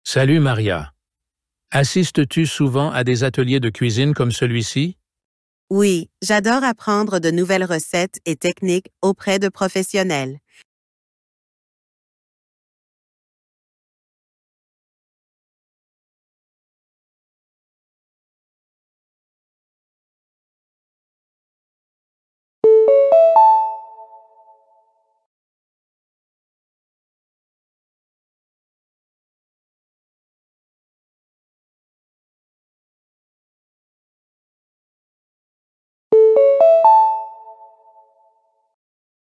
Salut Maria. Assistes-tu souvent à des ateliers de cuisine comme celui-ci? Oui, j'adore apprendre de nouvelles recettes et techniques auprès de professionnels.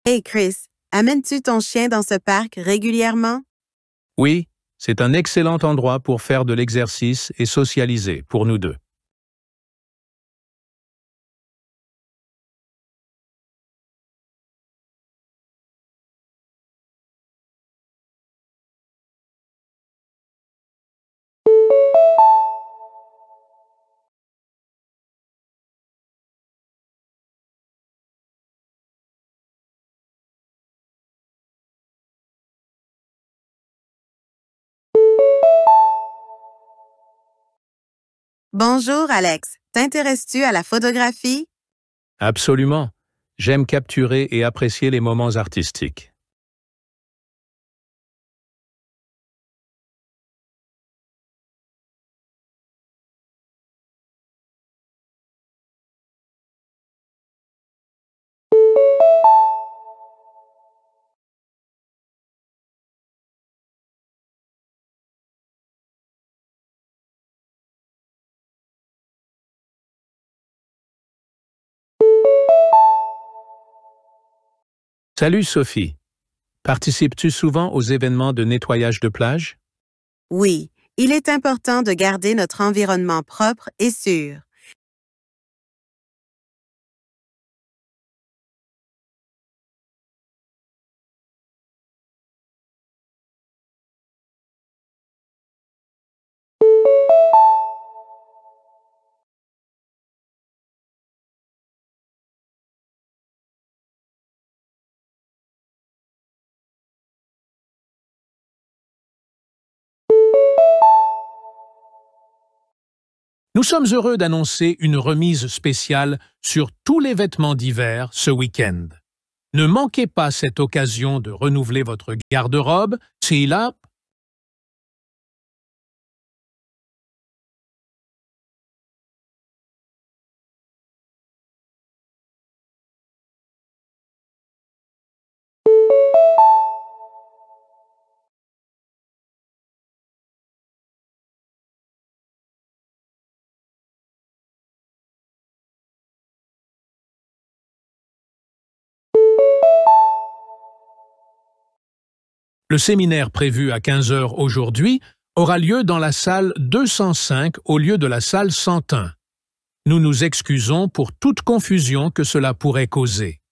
Hey Chris, amènes-tu ton chien dans ce parc régulièrement? Oui, c'est un excellent endroit pour faire de l'exercice et socialiser pour nous deux. Bonjour Alex, t'intéresses-tu à la photographie? Absolument. J'aime capturer et apprécier les moments artistiques. Salut Sophie. Participes-tu souvent aux événements de nettoyage de plage? Oui, il est important de garder notre environnement propre et sûr. Nous sommes heureux d'annoncer une remise spéciale sur tous les vêtements d'hiver ce week-end. Ne manquez pas cette occasion de renouveler votre garde-robe. C'est là. Le séminaire prévu à 15 heures aujourd'hui aura lieu dans la salle 205 au lieu de la salle 101. Nous nous excusons pour toute confusion que cela pourrait causer.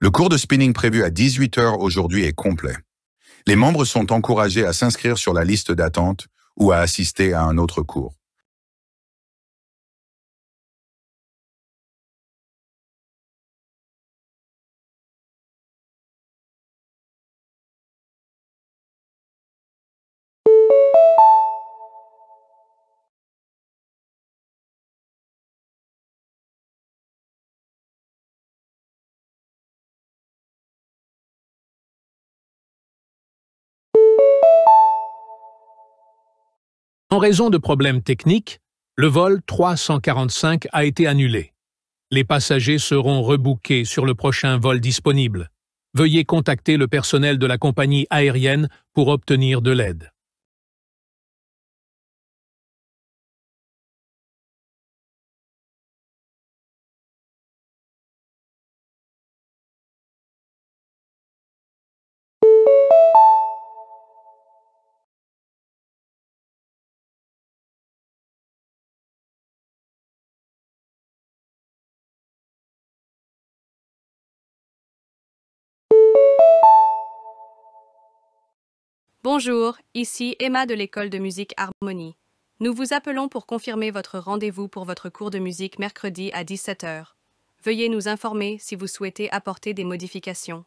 Le cours de spinning prévu à 18 heures aujourd'hui est complet. Les membres sont encouragés à s'inscrire sur la liste d'attente ou à assister à un autre cours. En raison de problèmes techniques, le vol 345 a été annulé. Les passagers seront rebookés sur le prochain vol disponible. Veuillez contacter le personnel de la compagnie aérienne pour obtenir de l'aide. Bonjour, ici Emma de l'école de musique Harmonie. Nous vous appelons pour confirmer votre rendez-vous pour votre cours de musique mercredi à 17 heures. Veuillez nous informer si vous souhaitez apporter des modifications.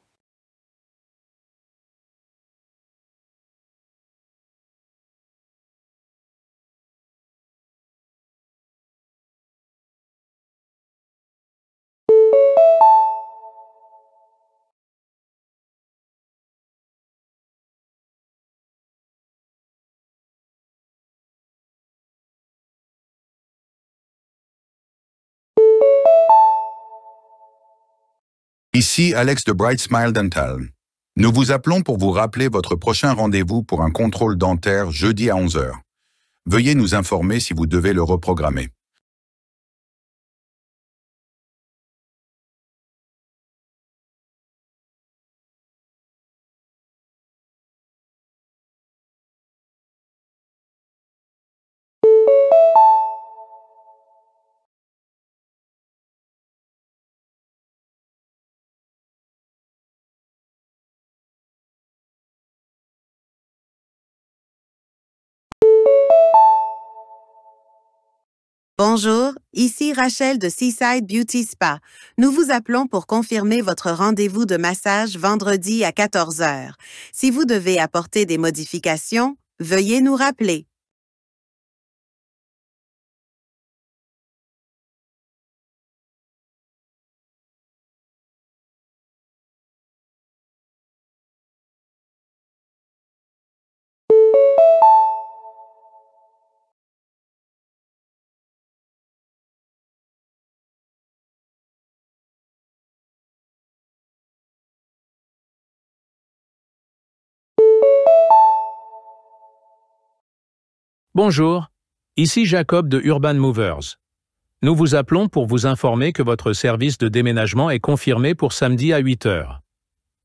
Ici Alex de Bright Smile Dental. Nous vous appelons pour vous rappeler votre prochain rendez-vous pour un contrôle dentaire jeudi à 11 heures. Veuillez nous informer si vous devez le reprogrammer. Bonjour, ici Rachel de Seaside Beauty Spa. Nous vous appelons pour confirmer votre rendez-vous de massage vendredi à 14 heures. Si vous devez apporter des modifications, veuillez nous rappeler. Bonjour, ici Jacob de Urban Movers. Nous vous appelons pour vous informer que votre service de déménagement est confirmé pour samedi à 8 heures.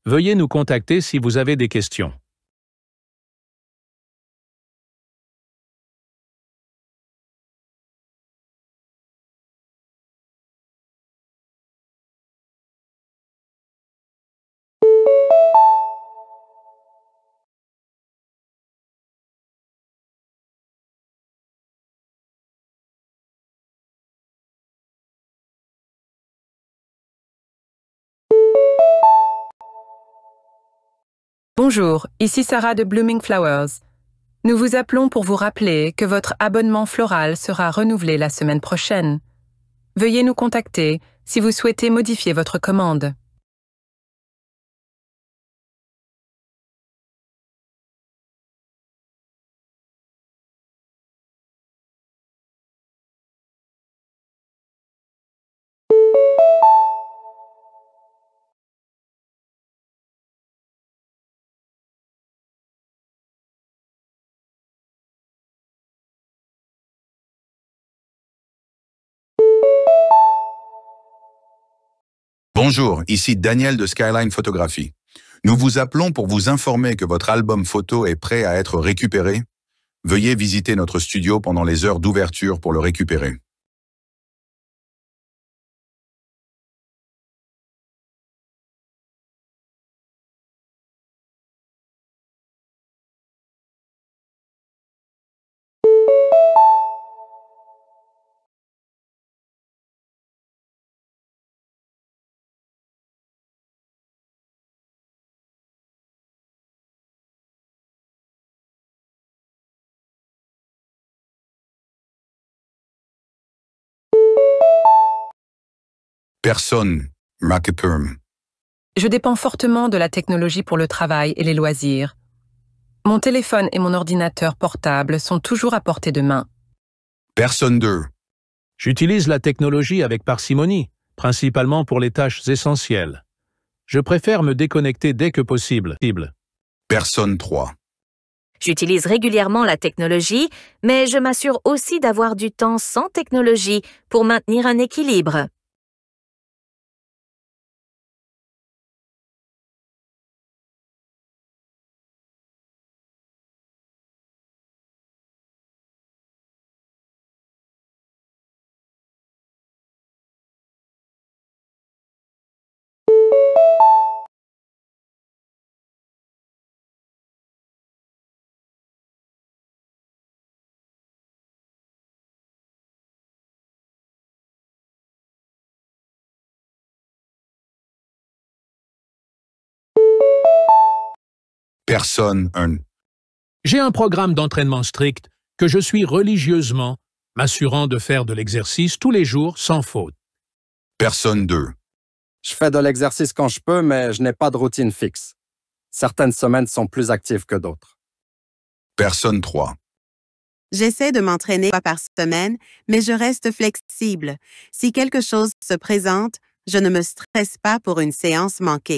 Veuillez nous contacter si vous avez des questions. Bonjour, ici Sarah de Blooming Flowers. Nous vous appelons pour vous rappeler que votre abonnement floral sera renouvelé la semaine prochaine. Veuillez nous contacter si vous souhaitez modifier votre commande. Bonjour, ici Daniel de Skyline Photographie. Nous vous appelons pour vous informer que votre album photo est prêt à être récupéré. Veuillez visiter notre studio pendant les heures d'ouverture pour le récupérer. Personne, Macapurm. Je dépends fortement de la technologie pour le travail et les loisirs. Mon téléphone et mon ordinateur portable sont toujours à portée de main. Personne 2. J'utilise la technologie avec parcimonie, principalement pour les tâches essentielles. Je préfère me déconnecter dès que possible. Personne 3. J'utilise régulièrement la technologie, mais je m'assure aussi d'avoir du temps sans technologie pour maintenir un équilibre. Personne 1. J'ai un programme d'entraînement strict que je suis religieusement, m'assurant de faire de l'exercice tous les jours sans faute. Personne 2. Je fais de l'exercice quand je peux, mais je n'ai pas de routine fixe. Certaines semaines sont plus actives que d'autres. Personne 3. J'essaie de m'entraîner 1 fois par semaine, mais je reste flexible. Si quelque chose se présente, je ne me stresse pas pour une séance manquée.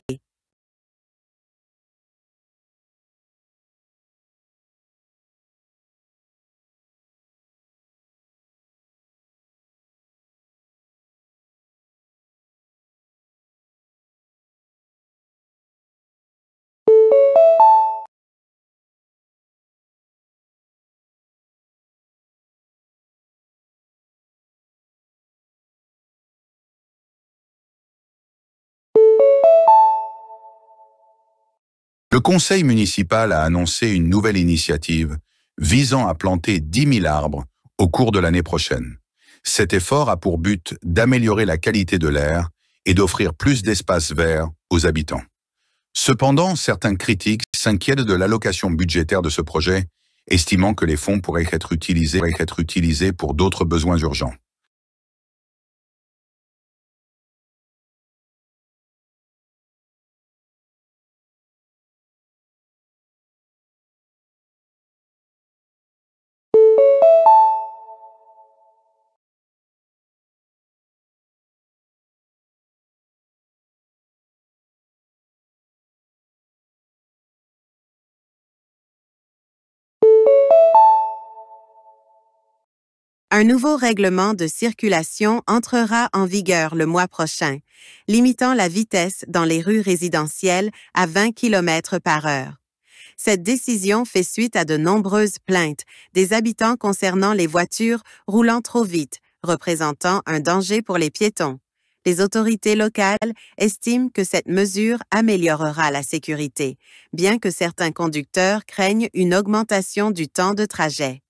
Le conseil municipal a annoncé une nouvelle initiative visant à planter 10 000 arbres au cours de l'année prochaine. Cet effort a pour but d'améliorer la qualité de l'air et d'offrir plus d'espaces verts aux habitants. Cependant, certains critiques s'inquiètent de l'allocation budgétaire de ce projet, estimant que les fonds pourraient être utilisés pour d'autres besoins urgents. Un nouveau règlement de circulation entrera en vigueur le mois prochain, limitant la vitesse dans les rues résidentielles à 20 km par heure. Cette décision fait suite à de nombreuses plaintes des habitants concernant les voitures roulant trop vite, représentant un danger pour les piétons. Les autorités locales estiment que cette mesure améliorera la sécurité, bien que certains conducteurs craignent une augmentation du temps de trajet.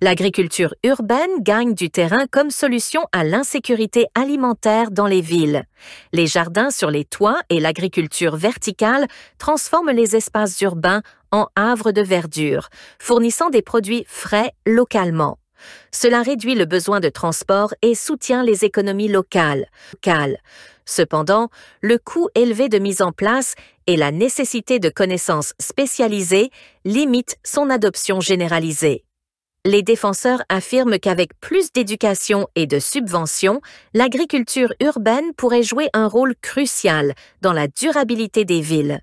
L'agriculture urbaine gagne du terrain comme solution à l'insécurité alimentaire dans les villes. Les jardins sur les toits et l'agriculture verticale transforment les espaces urbains en havres de verdure, fournissant des produits frais localement. Cela réduit le besoin de transport et soutient les économies locales. Cependant, le coût élevé de mise en place et la nécessité de connaissances spécialisées limitent son adoption généralisée. Les défenseurs affirment qu'avec plus d'éducation et de subventions, l'agriculture urbaine pourrait jouer un rôle crucial dans la durabilité des villes.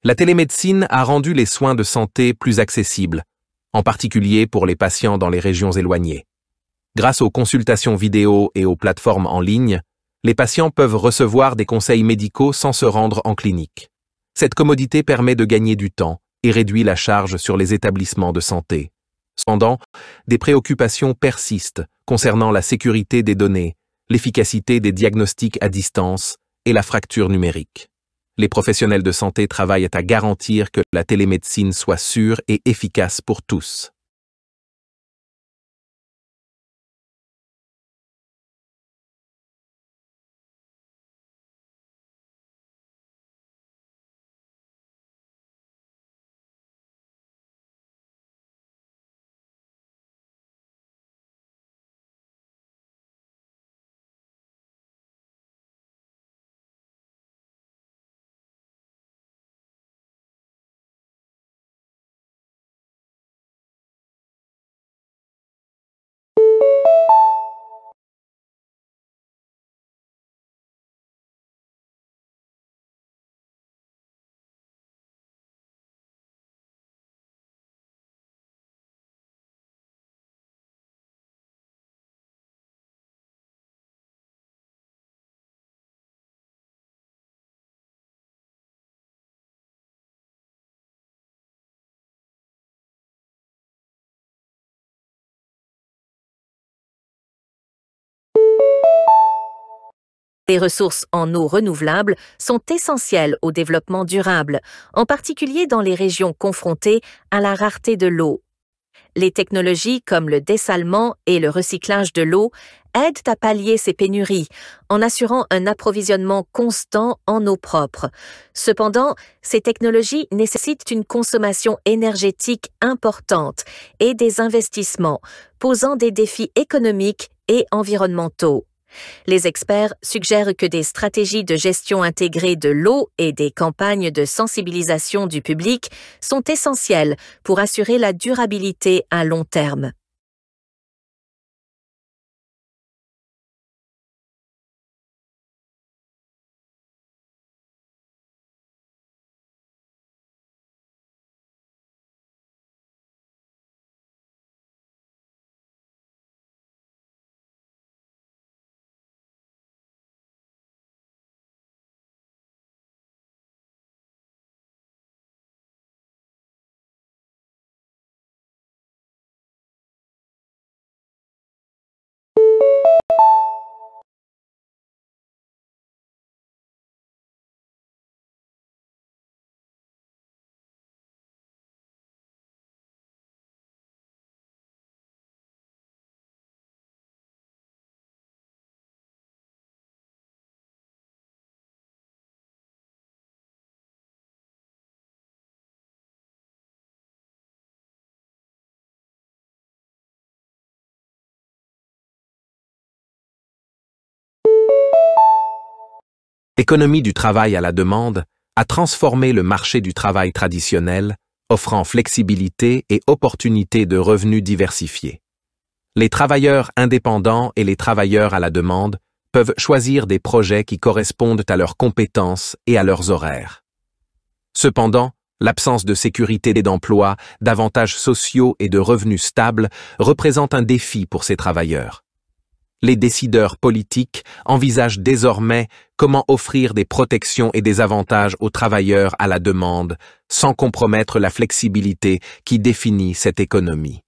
La télémédecine a rendu les soins de santé plus accessibles, en particulier pour les patients dans les régions éloignées. Grâce aux consultations vidéo et aux plateformes en ligne, les patients peuvent recevoir des conseils médicaux sans se rendre en clinique. Cette commodité permet de gagner du temps et réduit la charge sur les établissements de santé. Cependant, des préoccupations persistent concernant la sécurité des données, l'efficacité des diagnostics à distance et la fracture numérique. Les professionnels de santé travaillent à garantir que la télémédecine soit sûre et efficace pour tous. Les ressources en eau renouvelables sont essentielles au développement durable, en particulier dans les régions confrontées à la rareté de l'eau. Les technologies comme le dessalement et le recyclage de l'eau aident à pallier ces pénuries en assurant un approvisionnement constant en eau propre. Cependant, ces technologies nécessitent une consommation énergétique importante et des investissements, posant des défis économiques et environnementaux. Les experts suggèrent que des stratégies de gestion intégrée de l'eau et des campagnes de sensibilisation du public sont essentielles pour assurer la durabilité à long terme. L'économie du travail à la demande a transformé le marché du travail traditionnel, offrant flexibilité et opportunités de revenus diversifiés. Les travailleurs indépendants et les travailleurs à la demande peuvent choisir des projets qui correspondent à leurs compétences et à leurs horaires. Cependant, l'absence de sécurité d'emploi, d'avantages sociaux et de revenus stables représente un défi pour ces travailleurs. Les décideurs politiques envisagent désormais comment offrir des protections et des avantages aux travailleurs à la demande sans compromettre la flexibilité qui définit cette économie.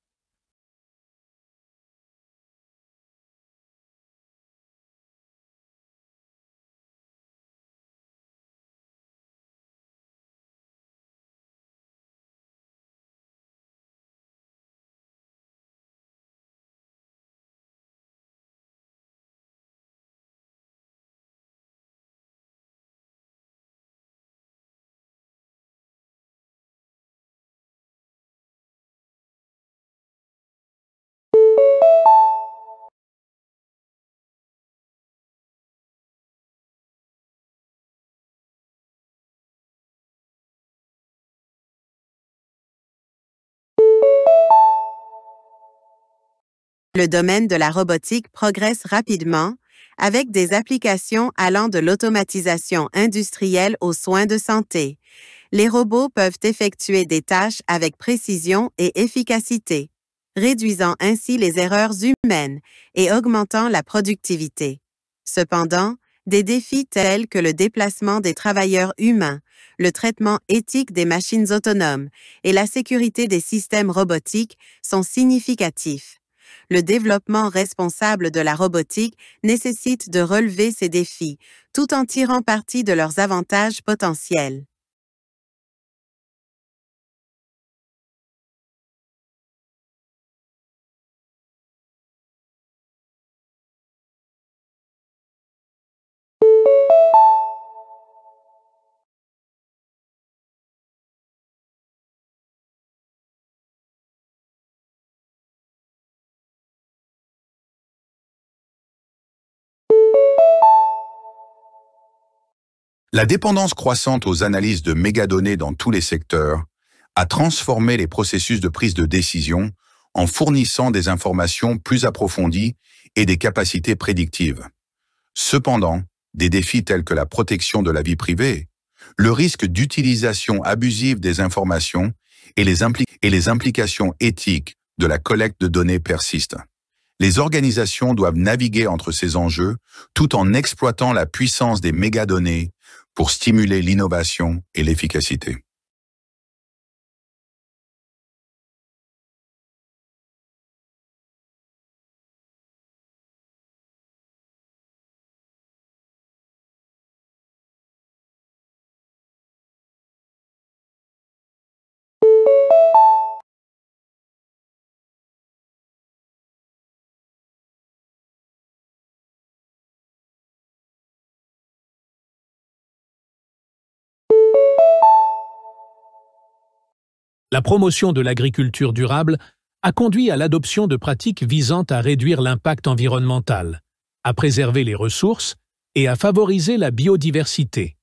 Le domaine de la robotique progresse rapidement avec des applications allant de l'automatisation industrielle aux soins de santé. Les robots peuvent effectuer des tâches avec précision et efficacité, réduisant ainsi les erreurs humaines et augmentant la productivité. Cependant, des défis tels que le déplacement des travailleurs humains, le traitement éthique des machines autonomes et la sécurité des systèmes robotiques sont significatifs. Le développement responsable de la robotique nécessite de relever ces défis, tout en tirant parti de leurs avantages potentiels. La dépendance croissante aux analyses de mégadonnées dans tous les secteurs a transformé les processus de prise de décision en fournissant des informations plus approfondies et des capacités prédictives. Cependant, des défis tels que la protection de la vie privée, le risque d'utilisation abusive des informations et les implications éthiques de la collecte de données persistent. Les organisations doivent naviguer entre ces enjeux tout en exploitant la puissance des mégadonnées pour stimuler l'innovation et l'efficacité. La promotion de l'agriculture durable a conduit à l'adoption de pratiques visant à réduire l'impact environnemental, à préserver les ressources et à favoriser la biodiversité.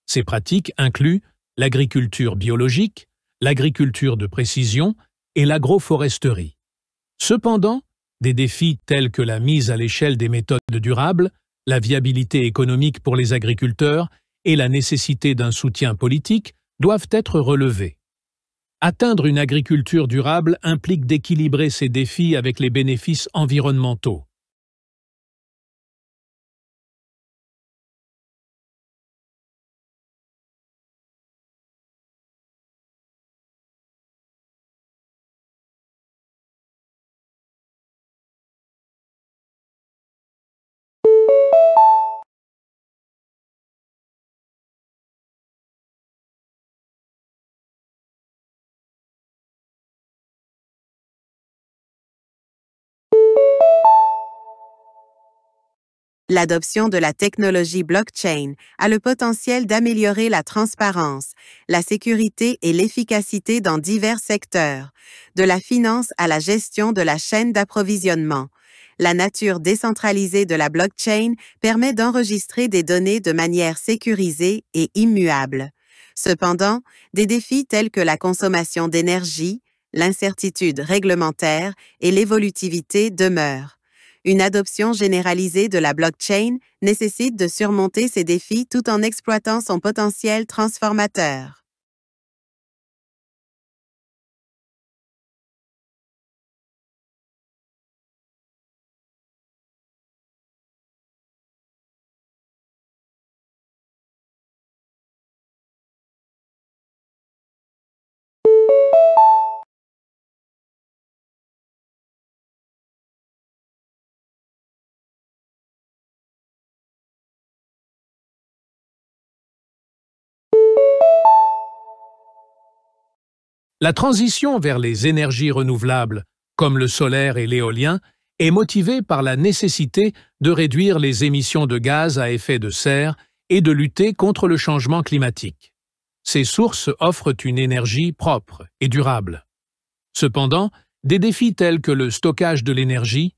Ces pratiques incluent l'agriculture biologique, l'agriculture de précision et l'agroforesterie. Cependant, des défis tels que la mise à l'échelle des méthodes durables, la viabilité économique pour les agriculteurs et la nécessité d'un soutien politique doivent être relevés. Atteindre une agriculture durable implique d'équilibrer ces défis avec les bénéfices environnementaux. L'adoption de la technologie blockchain a le potentiel d'améliorer la transparence, la sécurité et l'efficacité dans divers secteurs, de la finance à la gestion de la chaîne d'approvisionnement. La nature décentralisée de la blockchain permet d'enregistrer des données de manière sécurisée et immuable. Cependant, des défis tels que la consommation d'énergie, l'incertitude réglementaire et l'évolutivité demeurent. Une adoption généralisée de la blockchain nécessite de surmonter ces défis tout en exploitant son potentiel transformateur. La transition vers les énergies renouvelables, comme le solaire et l'éolien, est motivée par la nécessité de réduire les émissions de gaz à effet de serre et de lutter contre le changement climatique. Ces sources offrent une énergie propre et durable. Cependant, des défis tels que le stockage de l'énergie,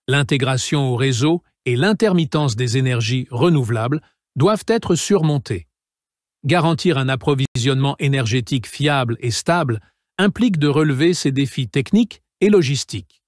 l'intégration au réseau et l'intermittence des énergies renouvelables doivent être surmontés. Garantir un approvisionnement énergétique fiable et stable implique de relever ces défis techniques et logistiques.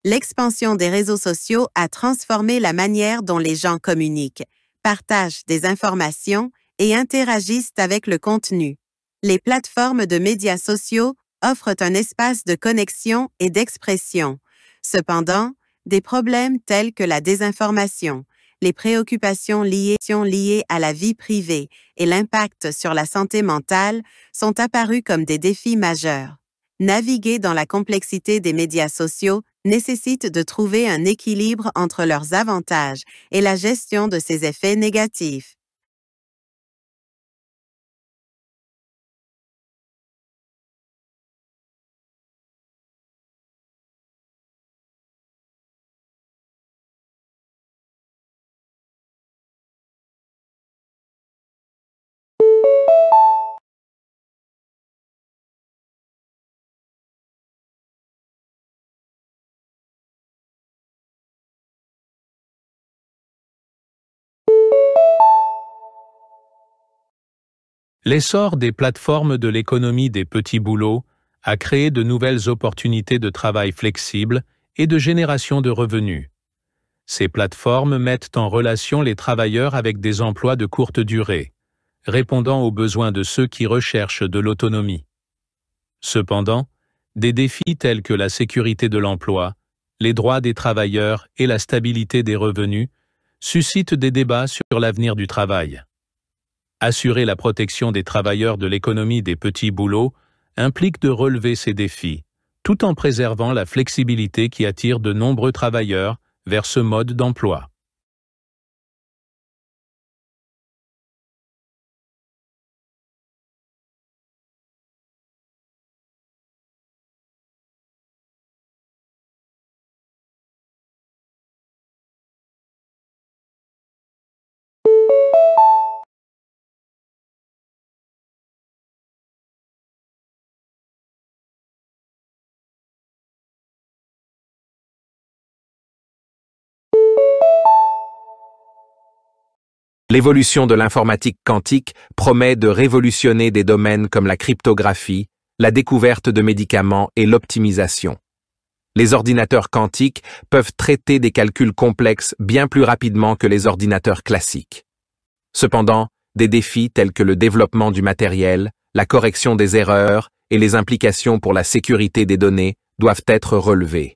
L'expansion des réseaux sociaux a transformé la manière dont les gens communiquent, partagent des informations et interagissent avec le contenu. Les plateformes de médias sociaux offrent un espace de connexion et d'expression. Cependant, des problèmes tels que la désinformation, les préoccupations liées à la vie privée et l'impact sur la santé mentale sont apparus comme des défis majeurs. Naviguer dans la complexité des médias sociaux nécessite de trouver un équilibre entre leurs avantages et la gestion de ces effets négatifs. L'essor des plateformes de l'économie des petits boulots a créé de nouvelles opportunités de travail flexibles et de génération de revenus. Ces plateformes mettent en relation les travailleurs avec des emplois de courte durée, répondant aux besoins de ceux qui recherchent de l'autonomie. Cependant, des défis tels que la sécurité de l'emploi, les droits des travailleurs et la stabilité des revenus suscitent des débats sur l'avenir du travail. Assurer la protection des travailleurs de l'économie des petits boulots implique de relever ces défis, tout en préservant la flexibilité qui attire de nombreux travailleurs vers ce mode d'emploi. L'évolution de l'informatique quantique promet de révolutionner des domaines comme la cryptographie, la découverte de médicaments et l'optimisation. Les ordinateurs quantiques peuvent traiter des calculs complexes bien plus rapidement que les ordinateurs classiques. Cependant, des défis tels que le développement du matériel, la correction des erreurs et les implications pour la sécurité des données doivent être relevés.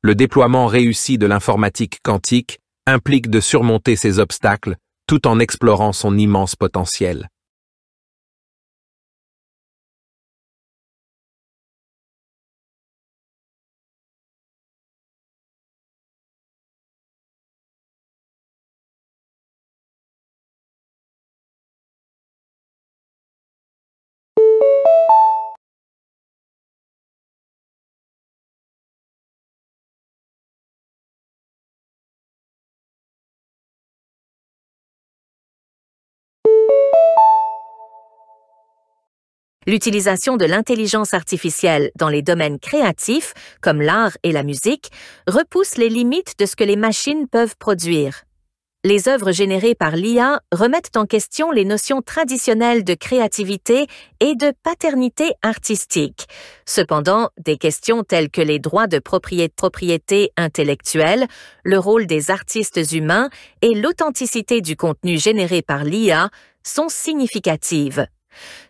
Le déploiement réussi de l'informatique quantique implique de surmonter ces obstacles tout en explorant son immense potentiel. L'utilisation de l'intelligence artificielle dans les domaines créatifs, comme l'art et la musique, repousse les limites de ce que les machines peuvent produire. Les œuvres générées par l'IA remettent en question les notions traditionnelles de créativité et de paternité artistique. Cependant, des questions telles que les droits de propriété intellectuelle, le rôle des artistes humains et l'authenticité du contenu généré par l'IA sont significatives.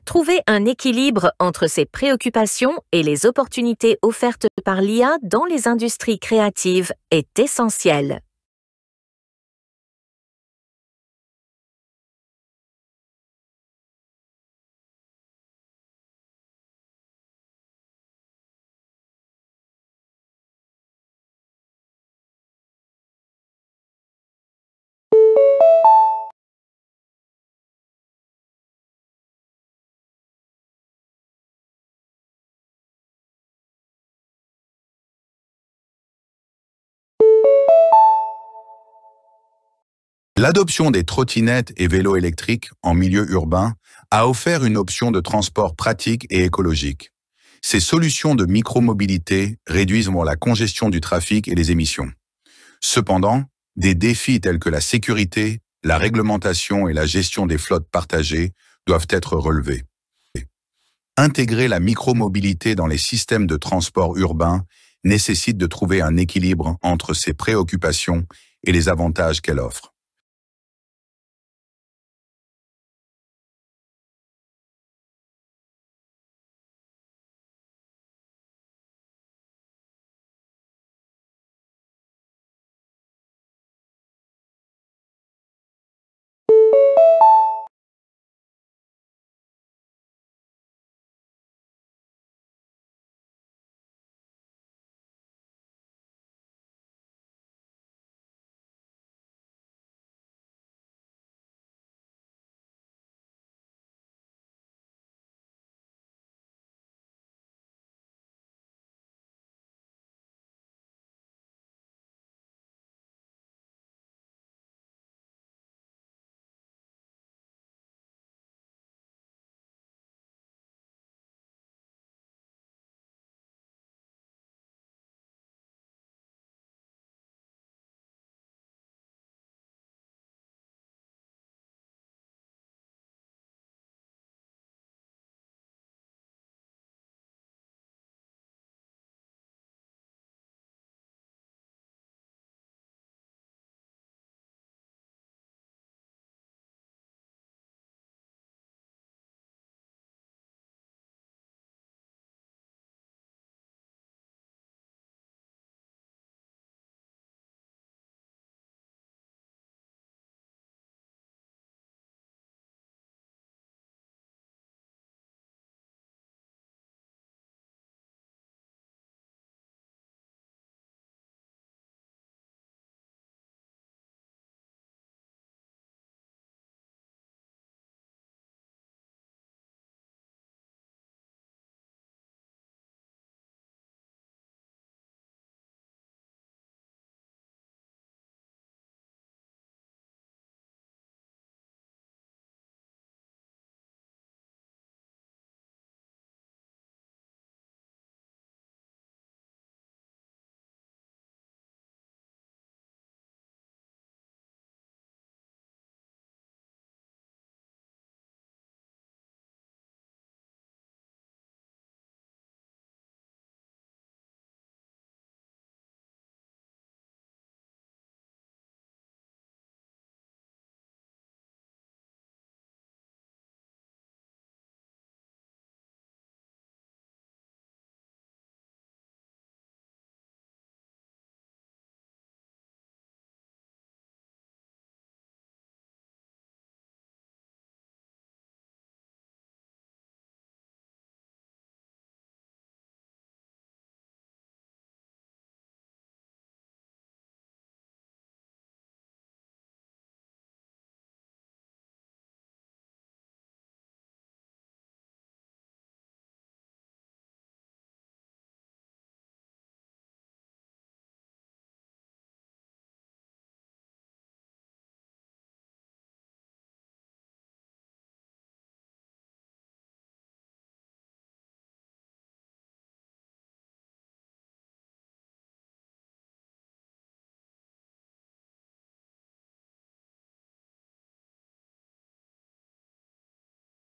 Trouver un équilibre entre ces préoccupations et les opportunités offertes par l'IA dans les industries créatives est essentiel. L'adoption des trottinettes et vélos électriques en milieu urbain a offert une option de transport pratique et écologique. Ces solutions de micromobilité réduisent la congestion du trafic et les émissions. Cependant, des défis tels que la sécurité, la réglementation et la gestion des flottes partagées doivent être relevés. Intégrer la micromobilité dans les systèmes de transport urbain nécessite de trouver un équilibre entre ses préoccupations et les avantages qu'elle offre.